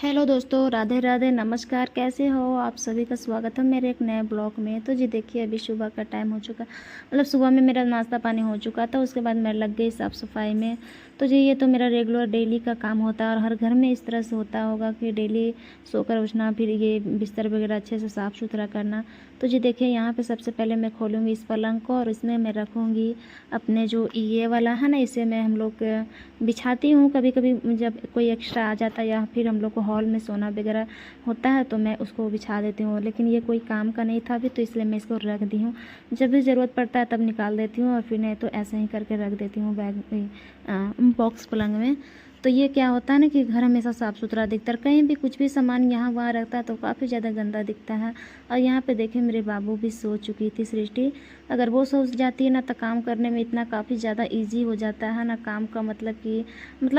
Hello दोस्तों, राधे राधे, नमस्कार। कैसे हो आप सभी? का स्वागत है मेरे एक नए ब्लॉग में। तो जी देखिए, अभी सुबह का टाइम हो चुका, मतलब सुबह में मेरा नाश्ता पानी हो चुका था। उसके बाद मैं लग गई साफ़ सफाई में। तो जी ये तो मेरा रेगुलर डेली का काम होता है और हर घर में इस तरह से होता होगा कि डेली सोकर उठना, फिर ये बिस्तर वगैरह अच्छे से साफ़ सुथरा करना। तो जी देखिए, यहाँ पर सबसे पहले मैं खोलूँगी इस पलंग को और इसमें मैं रखूँगी अपने जो ये वाला है ना, इसे मैं हम लोग बिछाती हूँ। कभी कभी जब कोई एक्स्ट्रा आ जाता है या फिर हम लोग को हॉल में सोना वगैरह होता है तो मैं उसको बिछा देती हूँ, लेकिन ये कोई काम का नहीं था अभी, तो इसलिए मैं इसको रख दी हूँ। जब भी ज़रूरत पड़ता है तब निकाल देती हूँ और फिर नहीं तो ऐसे ही करके रख देती हूँ बॉक्स पलंग में। तो ये क्या होता है ना कि घर हमेशा साफ़ सुथरा दिखता है। कहीं भी कुछ भी सामान यहाँ वहाँ रखता है तो काफ़ी ज़्यादा गंदा दिखता है। और यहाँ पे देखिए, मेरे बाबू भी सो चुकी थी सृष्टि। अगर वो सो जाती है ना तो काम करने में इतना काफ़ी ज़्यादा ईजी हो जाता है ना। काम का मतलब कि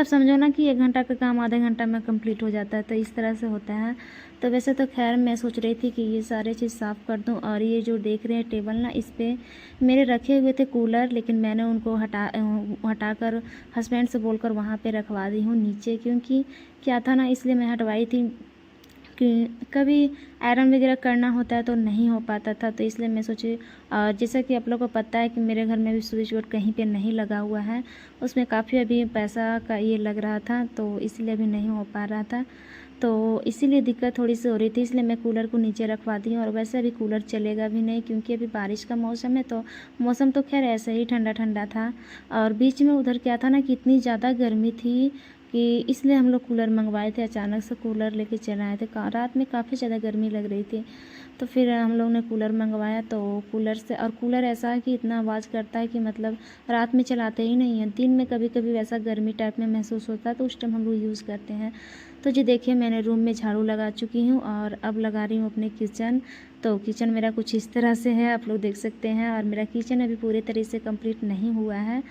समझो ना कि 1 घंटा का काम आधे घंटा में कंप्लीट हो जाता है, तो इस तरह से होता है। तो वैसे तो खैर मैं सोच रही थी कि ये सारे चीज़ साफ़ कर दूं। और ये जो देख रहे हैं टेबल ना, इस पे मेरे रखे हुए थे कूलर, लेकिन मैंने उनको हटाकर हस्बैंड से बोलकर वहाँ पे रखवा दी हूँ नीचे, क्योंकि क्या था ना, इसलिए मैं हटवाई थी कि कभी आयरन वगैरह करना होता है तो नहीं हो पाता था। तो इसलिए मैं सोची, जैसा कि आप लोगों को पता है कि मेरे घर में भी स्विच बोर्ड कहीं पे नहीं लगा हुआ है, उसमें काफ़ी अभी पैसा का ये लग रहा था, तो इसलिए अभी नहीं हो पा रहा था। तो इसीलिए दिक्कत थोड़ी सी हो रही थी, इसलिए मैं कूलर को नीचे रखवा दी हूँ। और वैसे अभी कूलर चलेगा भी नहीं क्योंकि अभी बारिश का मौसम है, तो मौसम तो खैर ऐसे ही ठंडा ठंडा था। और बीच में उधर क्या था ना कि इतनी ज़्यादा गर्मी थी कि इसलिए हम लोग कूलर मंगवाए थे। अचानक से कूलर लेके चले आए थे, रात में काफ़ी ज़्यादा गर्मी लग रही थी, तो फिर हम लोग ने कूलर मंगवाया। तो कूलर से, और कूलर ऐसा है कि इतना आवाज़ करता है कि रात में चलाते ही नहीं हैं। दिन में कभी कभी वैसा गर्मी टाइप में महसूस होता है तो उस टाइम हम लोग यूज़ करते हैं। तो जी देखिए, मैंने रूम में झाड़ू लगा चुकी हूँ और अब लगा रही हूँ अपने किचन। तो किचन मेरा कुछ इस तरह से है, आप लोग देख सकते हैं। और मेरा किचन अभी पूरे तरीके से कंप्लीट नहीं हुआ है।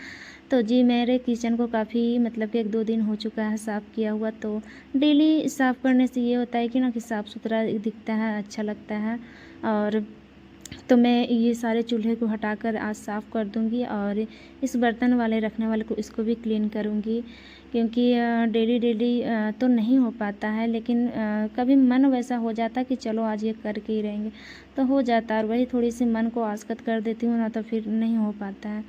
तो जी मेरे किचन को काफ़ी कि 1-2 दिन हो चुका है साफ़ किया हुआ। तो डेली साफ़ करने से ये होता है कि ना कि साफ़ सुथरा दिखता है, अच्छा लगता है। और तो मैं ये सारे चूल्हे को हटाकर आज साफ़ कर दूंगी और इस बर्तन वाले रखने वाले को, इसको भी क्लीन करूंगी, क्योंकि डेली डेली तो नहीं हो पाता है, लेकिन कभी मन वैसा हो जाता है कि चलो आज ये करके ही रहेंगे, तो हो जाता है। और वही थोड़ी सी मन को आसकत कर देती हूँ ना, तो फिर नहीं हो पाता है।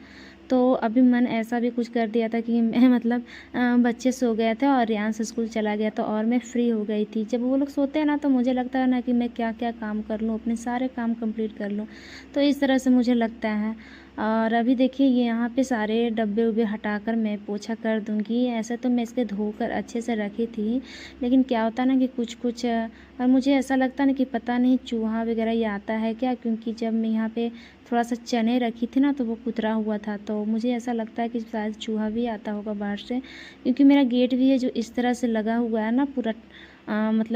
तो अभी मन ऐसा भी कुछ कर दिया था कि मैं बच्चे सो गए थे और रियांश स्कूल चला गया था और मैं फ्री हो गई थी। जब वो लोग सोते हैं ना तो मुझे लगता है ना कि मैं क्या क्या काम कर लूँ, अपने सारे काम कंप्लीट कर लूँ, तो इस तरह से मुझे लगता है। और अभी देखिए, ये यहाँ पे सारे डब्बे उब्बे हटाकर मैं पोछा कर दूँगी। ऐसे तो मैं इसके धोकर अच्छे से रखी थी, लेकिन क्या होता है ना कि कुछ कुछ और मुझे ऐसा लगता है ना कि पता नहीं चूहा वगैरह ये आता है क्या, क्योंकि जब मैं यहाँ पे थोड़ा सा चने रखी थी ना तो वो कुतरा हुआ था, तो मुझे ऐसा लगता है कि शायद चूहा भी आता होगा बाहर से, क्योंकि मेरा गेट भी है जो इस तरह से लगा हुआ है ना पूरा,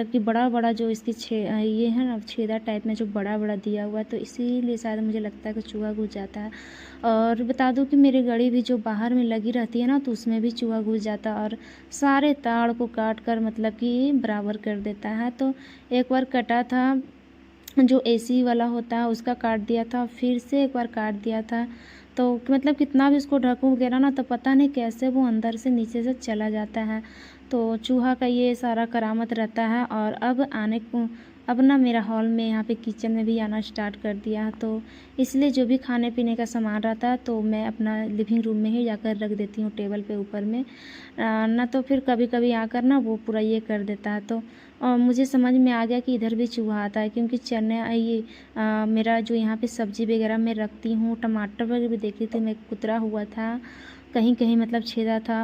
कि बड़ा बड़ा जो इसकी ये है ना, छेदा टाइप में जो बड़ा बड़ा दिया हुआ है, तो इसीलिए शायद मुझे लगता है कि चूहा घुस जाता है। और बता दूं कि मेरी गाड़ी भी जो बाहर में लगी रहती है ना, तो उसमें भी चूहा घुस जाता है और सारे तार को काट कर कि बराबर कर देता है। तो एक बार कटा था, जो एसी वाला होता है उसका काट दिया था, फिर से एक बार काट दिया था। तो कितना भी उसको ढकूँ वगैरह ना, तो पता नहीं कैसे वो अंदर से नीचे से चला जाता है। तो चूहा का ये सारा करामत रहता है। और अब ना मेरा हॉल में, यहाँ पे किचन में भी आना स्टार्ट कर दिया है, तो इसलिए जो भी खाने पीने का सामान रहता है तो मैं अपना लिविंग रूम में ही जाकर रख देती हूँ, टेबल पे ऊपर में। ना तो फिर कभी कभी आकर ना वो पूरा ये कर देता है। तो मुझे समझ में आ गया कि इधर भी चूहा आता है, क्योंकि चने ये मेरा जो यहाँ पे सब्ज़ी वगैरह मैं रखती हूँ, टमाटर वगैरह भी देखी थी मैं, कुतरा हुआ था कहीं कहीं, छेदा था।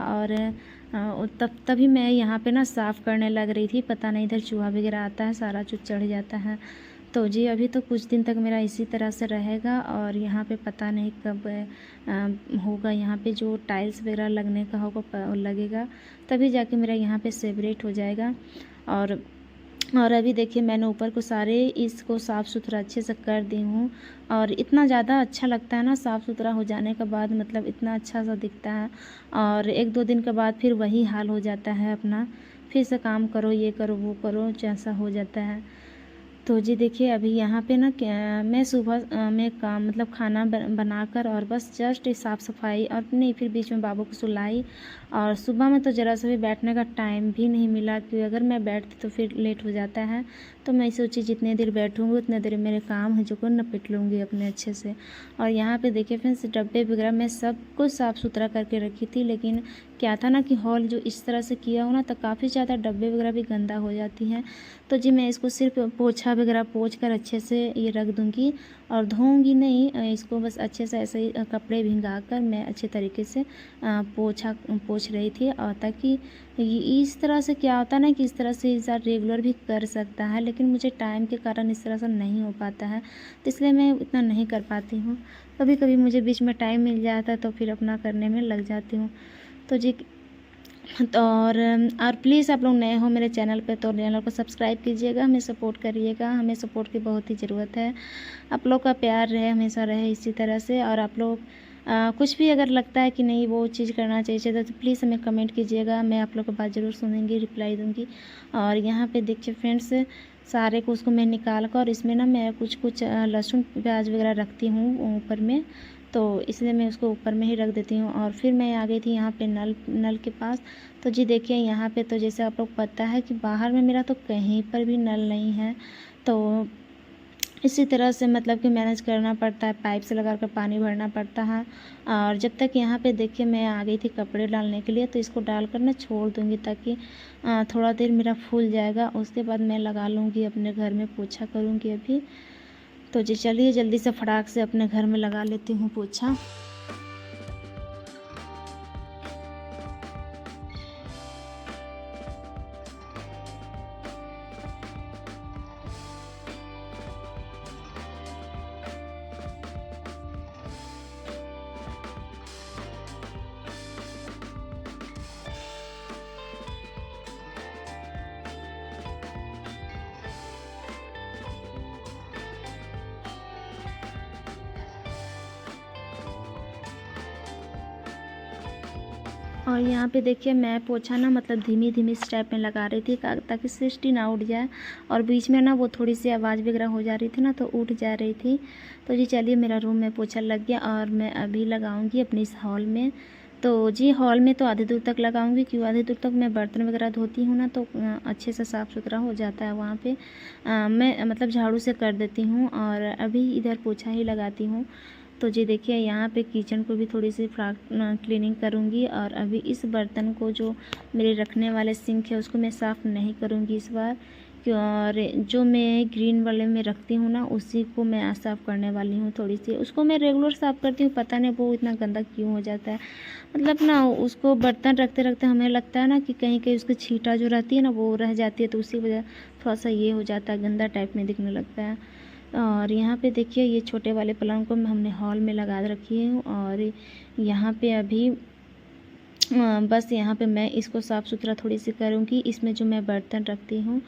और तभी मैं यहाँ पे ना साफ़ करने लग रही थी, पता नहीं इधर चूहा वगैरह आता है, सारा चीज़ चढ़ जाता है। तो जी अभी तो कुछ दिन तक मेरा इसी तरह से रहेगा। और यहाँ पे पता नहीं कब होगा, यहाँ पे जो टाइल्स वगैरह लगने का होगा लगेगा, तभी जाके मेरा यहाँ पे सेपरेट हो जाएगा। और अभी देखिए, मैंने ऊपर को सारे इसको साफ़ सुथरा अच्छे से कर दी हूँ। और इतना ज़्यादा अच्छा लगता है ना साफ़ सुथरा हो जाने के बाद, इतना अच्छा सा दिखता है। और 1-2 दिन के बाद फिर वही हाल हो जाता है अपना, फिर से काम करो, ये करो वो करो, जैसा हो जाता है। तो जी देखिए अभी यहाँ पे ना क्या मैं सुबह में काम मतलब खाना बनाकर और बस जस्ट साफ़ सफाई और नहीं फिर बीच में बाबू को सुलाई। और सुबह में तो ज़रा सा भी बैठने का टाइम भी नहीं मिला, क्योंकि अगर मैं बैठती तो फिर लेट हो जाता है। तो मैं सोची जितने देर बैठूँगी उतने देर मेरे काम है जो को निपट लूँगी अपने अच्छे से। और यहाँ पे देखिए फ्रेंड्स डब्बे वगैरह मैं सब कुछ साफ़ सुथरा करके रखी थी, लेकिन क्या था ना कि हॉल जो इस तरह से किया हो ना तो काफ़ी ज़्यादा डब्बे वगैरह भी गंदा हो जाती हैं। तो जी मैं इसको सिर्फ पोछा वगैरह पोंछ कर अच्छे से ये रख दूँगी और धोऊँगी नहीं। इसको बस अच्छे से ऐसे ही कपड़े भिंगा कर मैं अच्छे तरीके से पोंछ रही थी। और ताकि इस तरह से क्या होता है ना कि इस तरह से इंसान रेगुलर भी कर सकता है, लेकिन मुझे टाइम के कारण इस तरह से नहीं हो पाता है, तो इसलिए मैं इतना नहीं कर पाती हूँ। कभी कभी मुझे बीच में टाइम मिल जाता है तो फिर अपना करने में लग जाती हूँ। तो जी तो और प्लीज़ आप लोग नए हो मेरे चैनल पे तो चैनल को सब्सक्राइब कीजिएगा, हमें सपोर्ट करिएगा, हमें सपोर्ट की बहुत ही ज़रूरत है। आप लोग का प्यार रहे हमेशा रहे इसी तरह से। और आप लोग कुछ भी अगर लगता है कि नहीं वो चीज़ करना चाहिए तो प्लीज़ हमें कमेंट कीजिएगा, मैं आप लोग की बात ज़रूर सुनूँगी, रिप्लाई दूँगी। और यहाँ पे देखिए फ्रेंड्स सारे को उसको मैं निकाल कर और इसमें ना मैं कुछ कुछ लहसुन प्याज वगैरह रखती हूँ ऊपर में, तो इसलिए मैं उसको ऊपर में ही रख देती हूँ। और फिर मैं आ गई थी यहाँ पे नल के पास। तो जी देखिए यहाँ पे तो जैसे आप लोग पता है कि बाहर में मेरा तो कहीं पर भी नल नहीं है, तो इसी तरह से मतलब कि मैनेज करना पड़ता है, पाइप से लगा कर पानी भरना पड़ता है। और जब तक यहाँ पे देखिए मैं आ गई थी कपड़े डालने के लिए, तो इसको डालकर ना छोड़ दूँगी ताकि थोड़ा देर मेरा फूल जाएगा, उसके बाद मैं लगा लूँगी अपने घर में पोछा करूँगी अभी। तो जी चलिए जल्दी से फटाक से अपने घर में लगा लेती हूँ पोछा। और यहाँ पे देखिए मैं पोछा ना मतलब धीमी-धीमी स्टेप में लगा रही थी ताकि सिस्टी ना उठ जाए। और बीच में ना वो थोड़ी सी आवाज़ वगैरह हो जा रही थी ना तो उठ जा रही थी। तो जी चलिए मेरा रूम में पोछा लग गया और मैं अभी लगाऊंगी अपनी इस हॉल में। तो जी हॉल में तो आधी दूर तक लगाऊंगी, क्योंकि आधी दूर तक मैं बर्तन वगैरह धोती हूँ ना तो अच्छे से साफ़ सुथरा हो जाता है वहाँ पे। मैं मतलब झाड़ू से कर देती हूँ और अभी इधर पोछा ही लगाती हूँ। तो जी देखिए यहाँ पे किचन को भी थोड़ी सी क्लीनिंग करूँगी। और अभी इस बर्तन को जो मेरे रखने वाले सिंक है उसको मैं साफ़ नहीं करूँगी इस बार, और जो मैं ग्रीन वाले में रखती हूँ ना उसी को मैं आज साफ़ करने वाली हूँ। थोड़ी सी उसको मैं रेगुलर साफ़ करती हूँ, पता नहीं वो इतना गंदा क्यों हो जाता है। मतलब ना उसको बर्तन रखते रखते हमें लगता है ना कि कहीं कहीं उसकी छींटा जो रहती है ना वो रह जाती है, तो उसी वजह थोड़ा सा ये हो जाता है, गंदा टाइप में दिखने लगता है। और यहाँ पे देखिए ये छोटे वाले पलंग को हमने हॉल में लगा रखी है। और यहाँ पे अभी बस यहाँ पे मैं इसको साफ़ सुथरा थोड़ी सी करूँगी। इसमें जो मैं बर्तन रखती हूँ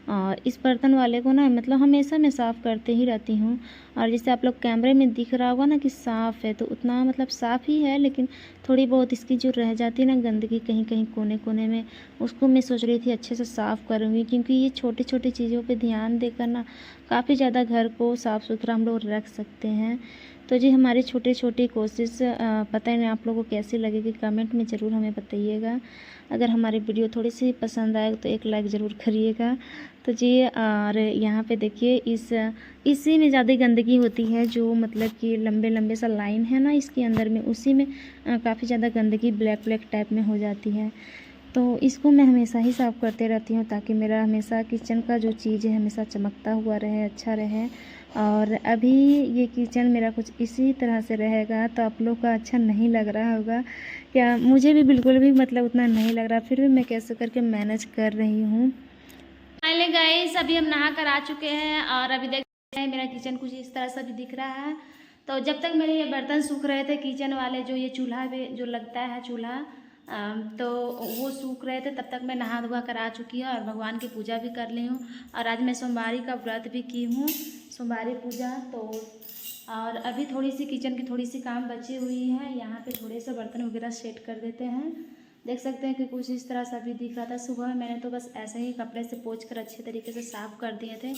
और इस बर्तन वाले को ना मतलब हमेशा मैं साफ़ करते ही रहती हूँ। और जैसे आप लोग कैमरे में दिख रहा होगा ना कि साफ़ है, तो उतना मतलब साफ़ ही है, लेकिन थोड़ी बहुत इसकी जो रह जाती है ना गंदगी कहीं कहीं कोने कोने में, उसको मैं सोच रही थी अच्छे से साफ़ करूँगी। क्योंकि ये छोटी छोटी चीज़ों पे ध्यान देकर ना काफ़ी ज़्यादा घर को साफ़ सुथरा हम लोग रख सकते हैं। तो जी हमारी छोटी छोटी कोशिश पता नहीं आप लोगों को कैसी लगेगी, कमेंट में ज़रूर हमें बताइएगा। अगर हमारी वीडियो थोड़ी सी पसंद आए तो एक लाइक ज़रूर करिएगा। तो जी और यहाँ पे देखिए इसी में ज़्यादा गंदगी होती है, जो मतलब कि लंबे लंबे सा लाइन है ना इसके अंदर में, उसी में काफ़ी ज़्यादा गंदगी ब्लैक ब्लैक टाइप में हो जाती है। तो इसको मैं हमेशा ही साफ़ करते रहती हूँ ताकि मेरा हमेशा किचन का जो चीज़ है हमेशा चमकता हुआ रहे, अच्छा रहे। और अभी ये किचन मेरा कुछ इसी तरह से रहेगा, तो आप लोग का अच्छा नहीं लग रहा होगा क्या? मुझे भी बिल्कुल भी मतलब उतना नहीं लग रहा, फिर भी मैं कैसे करके मैनेज कर रही हूँ। फाइनली गाइस अभी हम नहा कर आ चुके हैं और अभी देख रहे हैं मेरा किचन कुछ इस तरह से भी दिख रहा है। तो जब तक मेरे ये बर्तन सूख रहे थे किचन वाले, जो ये चूल्हा पे जो लगता है चूल्हा, तो वो सूख रहे थे, तब तक मैं नहा धोवा कर आ चुकी हूँ और भगवान की पूजा भी कर ली हूँ। और आज मैं सोमवारी का व्रत भी की हूँ, सोमवारी पूजा। तो और अभी थोड़ी सी किचन की थोड़ी सी काम बची हुई है, यहाँ पे थोड़े से बर्तन वगैरह सेट कर देते हैं। देख सकते हैं कि कुछ इस तरह से अभी दिख रहा था। सुबह में मैंने तो बस ऐसे ही कपड़े से पोंछ कर अच्छे तरीके से साफ़ कर दिए थे।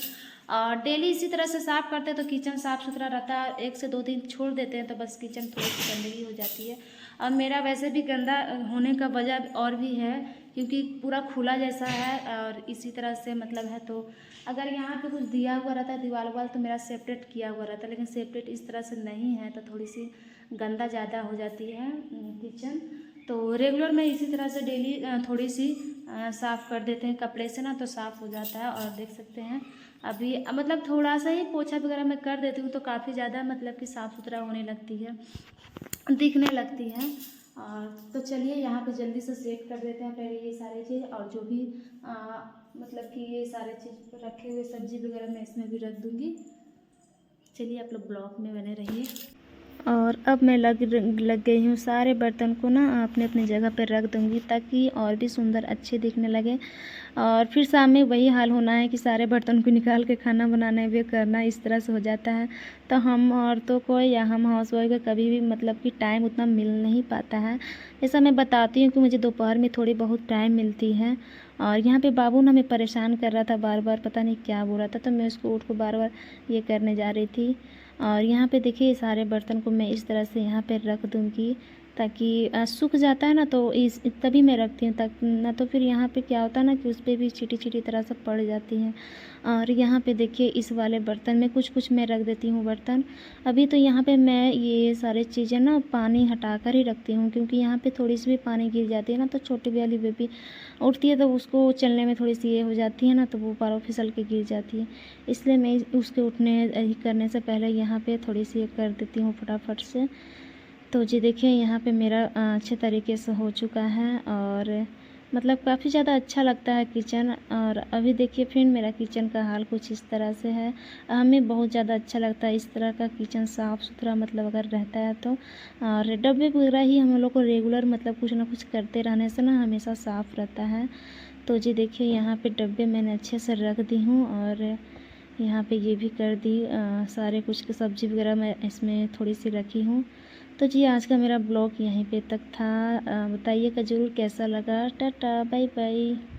और डेली इसी तरह से साफ़ करते हैं तो किचन साफ़ सुथरा रहता है। 1 से 2 दिन छोड़ देते हैं तो बस किचन थोड़ी सी गंदगी हो जाती है। और मेरा वैसे भी गंदा होने का वजह और भी है, क्योंकि पूरा खुला जैसा है और इसी तरह से मतलब है। तो अगर यहाँ पे कुछ दिया हुआ रहता है दीवार वाल तो मेरा सेपरेट किया हुआ रहता है, लेकिन सेपरेट इस तरह से नहीं है तो थोड़ी सी गंदा ज़्यादा हो जाती है किचन। तो रेगुलर मैं इसी तरह से डेली थोड़ी सी साफ़ कर देते हैं कपड़े से ना, तो साफ़ हो जाता है। और देख सकते हैं अभी मतलब थोड़ा सा ही पोछा वगैरह मैं कर देती हूँ तो काफ़ी ज़्यादा मतलब कि साफ़ सुथरा होने लगती है, दिखने लगती है। और तो चलिए यहाँ पे जल्दी से सेट कर देते हैं पहले ये सारी चीज़, और जो भी मतलब कि ये सारे चीज़ रखे हुए सब्जी वगैरह मैं इसमें भी रख दूँगी। चलिए आप लोग ब्लॉग में बने रहिए। और अब मैं लग गई हूँ सारे बर्तन को ना अपने अपने जगह पर रख दूँगी, ताकि और भी सुंदर अच्छे दिखने लगे। और फिर शाम में वही हाल होना है कि सारे बर्तन को निकाल के खाना बनाना है, वे करना इस तरह से हो जाता है। तो हम औरतों को या हम हाउसवाइफ को कभी भी मतलब कि टाइम उतना मिल नहीं पाता है। ऐसा मैं बताती हूँ कि मुझे दोपहर में थोड़ी बहुत टाइम मिलती है। और यहाँ पे बाबू ना हमें परेशान कर रहा था बार बार, पता नहीं क्या बोल रहा था, तो मैं उसको उठ को बार बार ये करने जा रही थी। और यहाँ पे देखिए सारे बर्तन को मैं इस तरह से यहाँ पे रख दूँगी, ताकि सूख जाता है ना तो इस तभी मैं रखती हूँ, तक ना तो फिर यहाँ पे क्या होता है ना कि उस पर भी चीटी चीटी तरह से पड़ जाती हैं। और यहाँ पे देखिए इस वाले बर्तन में कुछ कुछ मैं रख देती हूँ बर्तन। अभी तो यहाँ पे मैं ये सारी चीज़ें ना पानी हटा कर ही रखती हूँ, क्योंकि यहाँ पे थोड़ी सी भी पानी गिर जाती है ना तो छोटी वाली बेबी उठती है तो उसको चलने में थोड़ी सी ये हो जाती है ना, तो वो पारों फिसल के गिर जाती है। इसलिए मैं उसके उठने करने से पहले यहाँ पे थोड़ी सी ये कर देती हूँ फटाफट से। तो जी देखिए यहाँ पे मेरा अच्छे तरीके से हो चुका है, और मतलब काफ़ी ज़्यादा अच्छा लगता है किचन। और अभी देखिए फिर मेरा किचन का हाल कुछ इस तरह से है। हमें बहुत ज़्यादा अच्छा लगता है इस तरह का किचन साफ़ सुथरा मतलब अगर रहता है तो। और डब्बे वगैरह ही हम लोग को रेगुलर मतलब कुछ ना कुछ करते रहने से ना हमेशा साफ़ रहता है। तो जी देखिए यहाँ पे डब्बे मैंने अच्छे से रख दी हूँ, और यहाँ पे ये भी कर दी सारे कुछ सब्ज़ी वगैरह मैं इसमें थोड़ी सी रखी हूँ। तो जी आज का मेरा ब्लॉग यहीं पे तक था। बताइएगा ज़रूर कैसा लगा। Tata bye bye.